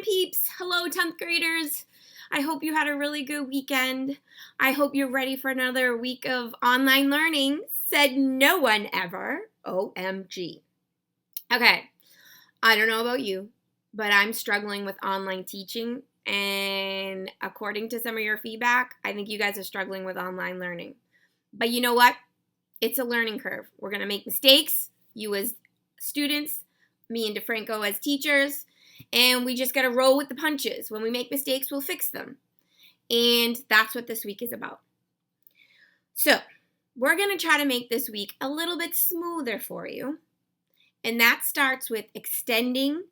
morning, peeps. Hello, 10th graders. I hope you had a really good weekend. I hope you're ready for another week of online learning. Said no one ever. OMG. Okay, I don't know about you, but I'm struggling with online teaching. And according to some of your feedback, I think you guys are struggling with online learning. But you know what? It's a learning curve. We're going to make mistakes, you as students, me and DeFranco as teachers, and we just got to roll with the punches. When we make mistakes, we'll fix them. And that's what this week is about. So, we're going to try to make this week a little bit smoother for you. And that starts with extending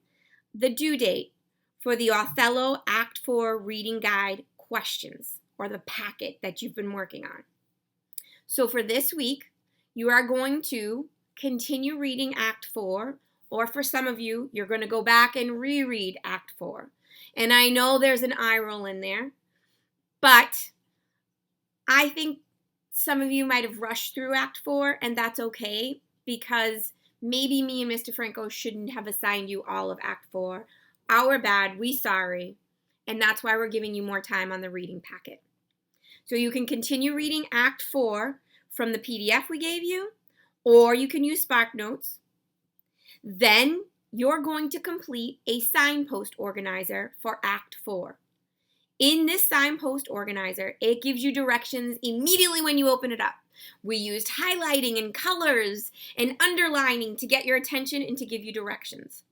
the due date for the Othello Act 4 Reading Guide questions, or the packet that you've been working on. So for this week, you are going to continue reading Act 4, or for some of you, you're going to go back and reread Act 4. And I know there's an eye roll in there, but I think some of you might have rushed through Act 4, and that's okay, because maybe me and Mr. Franco shouldn't have assigned you all of Act 4. Our bad, we sorry, and that's why we're giving you more time on the reading packet. So you can continue reading Act 4 from the PDF we gave you, or you can use SparkNotes. Then you're going to complete a signpost organizer for Act 4. In this signpost organizer, it gives you directions immediately when you open it up. We used highlighting and colors and underlining to get your attention and to give you directions.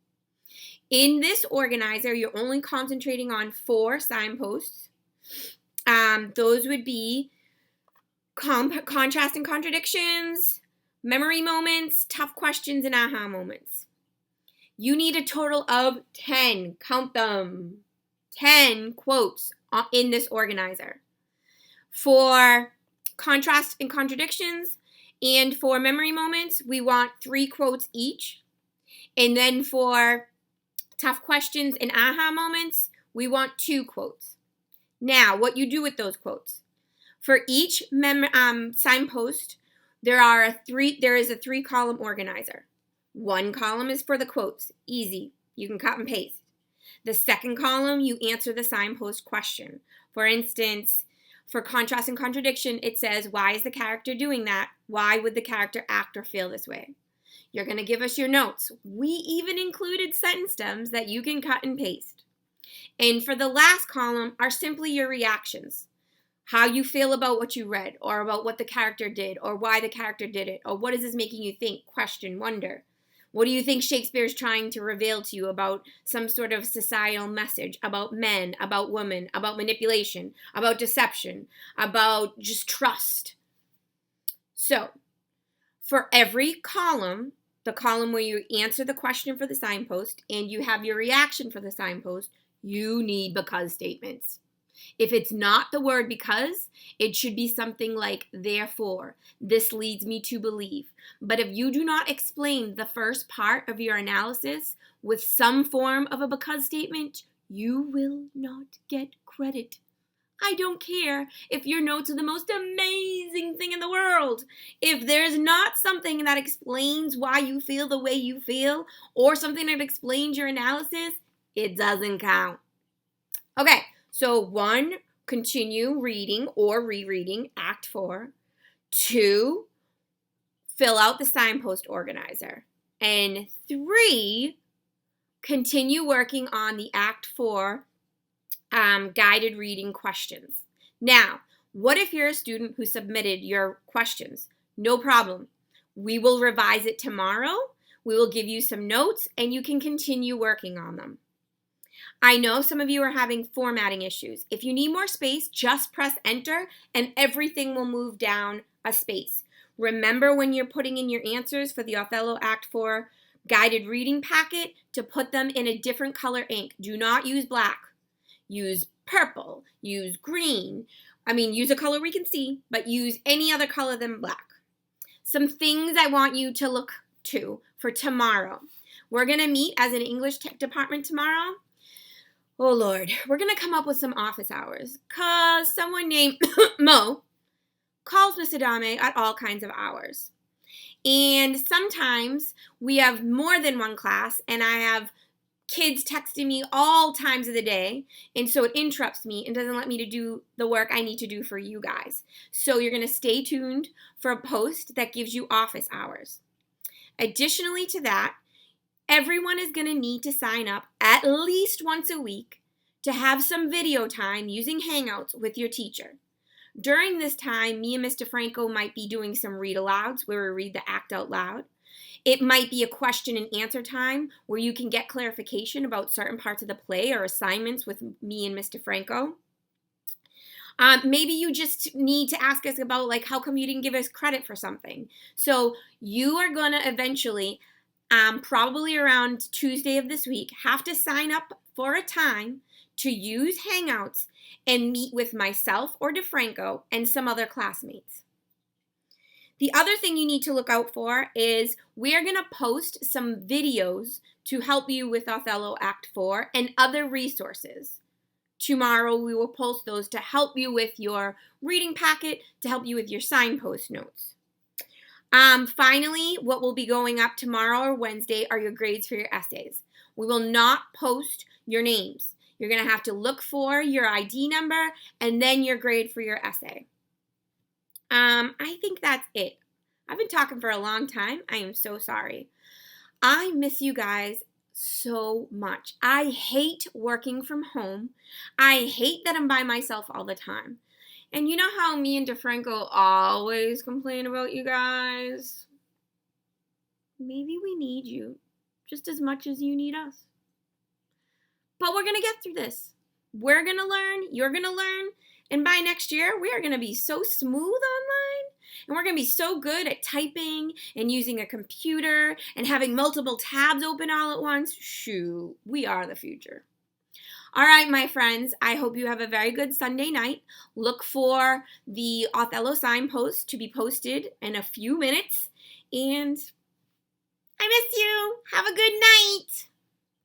In this organizer, you're only concentrating on 4 signposts. Those would be contrast and contradictions, memory moments, tough questions, and aha moments. You need a total of 10, count them, 10 quotes in this organizer. For contrast and contradictions and for memory moments, we want 3 quotes each. And then for tough questions and aha moments, we want 2 quotes. Now, what you do with those quotes. For each signpost, there is a 3-column organizer. 1 column is for the quotes. Easy. You can cut and paste. The second column, you answer the signpost question. For instance, for contrast and contradiction, it says, why is the character doing that? Why would the character act or feel this way? You're going to give us your notes. We even included sentence stems that you can cut and paste. And for the last column are simply your reactions. How you feel about what you read, or about what the character did, or why the character did it, or what is this making you think, question, wonder. What do you think Shakespeare's trying to reveal to you about some sort of societal message, about men, about women, about manipulation, about deception, about just trust? So, for every column, the column where you answer the question for the signpost and you have your reaction for the signpost, you need because statements. If it's not the word because, it should be something like therefore, this leads me to believe. But if you do not explain the first part of your analysis with some form of a because statement, you will not get credit. I don't care if your notes are the most amazing thing in the world. If there's not something that explains why you feel the way you feel, or something that explains your analysis, it doesn't count. Okay, so 1, continue reading or rereading Act 4. 2, fill out the signpost organizer. And 3, continue working on the Act 4 guided reading questions. Now, what if you're a student who submitted your questions? No problem. We will revise it tomorrow. We will give you some notes and you can continue working on them. I know some of you are having formatting issues. If you need more space, just press enter and everything will move down a space. Remember when you're putting in your answers for the Othello Act 4 guided reading packet to put them in a different color ink. Do not use black. Use purple. Use green. Use a color we can see, but use any other color than black. Some things I want you to look to for tomorrow. We're going to meet as an English department tomorrow. Oh, Lord, we're going to come up with some office hours because someone named Mo calls Miss Adame at all kinds of hours. And sometimes we have more than one class, and I have kids texting me all times of the day, and so it interrupts me and doesn't let me to do the work I need to do for you guys. So you're going to stay tuned for a post that gives you office hours. Additionally to that, everyone is going to need to sign up at least once a week to have some video time using Hangouts with your teacher. During this time, me and Mr. Franco might be doing some read-alouds where we read the act out loud. It might be a question and answer time where you can get clarification about certain parts of the play or assignments with me and Mr. Franco. Maybe you just need to ask us about, like, how come you didn't give us credit for something? So you are going to eventually, probably around Tuesday of this week, have to sign up for a time to use Hangouts and meet with myself or DeFranco and some other classmates. The other thing you need to look out for is we're going to post some videos to help you with Othello Act 4 and other resources. Tomorrow we will post those to help you with your reading packet, to help you with your signpost notes. Finally, what will be going up tomorrow or Wednesday are your grades for your essays. We will not post your names. You're going to have to look for your ID number and then your grade for your essay. I think that's it. I've been talking for a long time. I am so sorry. I miss you guys so much. I hate working from home. I hate that I'm by myself all the time. And you know how me and DeFranco always complain about you guys? Maybe we need you just as much as you need us. But we're going to get through this. We're going to learn. You're going to learn. And by next year, we are going to be so smooth online. And we're going to be so good at typing and using a computer and having multiple tabs open all at once. Shoot, we are the future. All right, my friends, I hope you have a very good Sunday night. Look for the Othello signpost to be posted in a few minutes. And I miss you. Have a good night.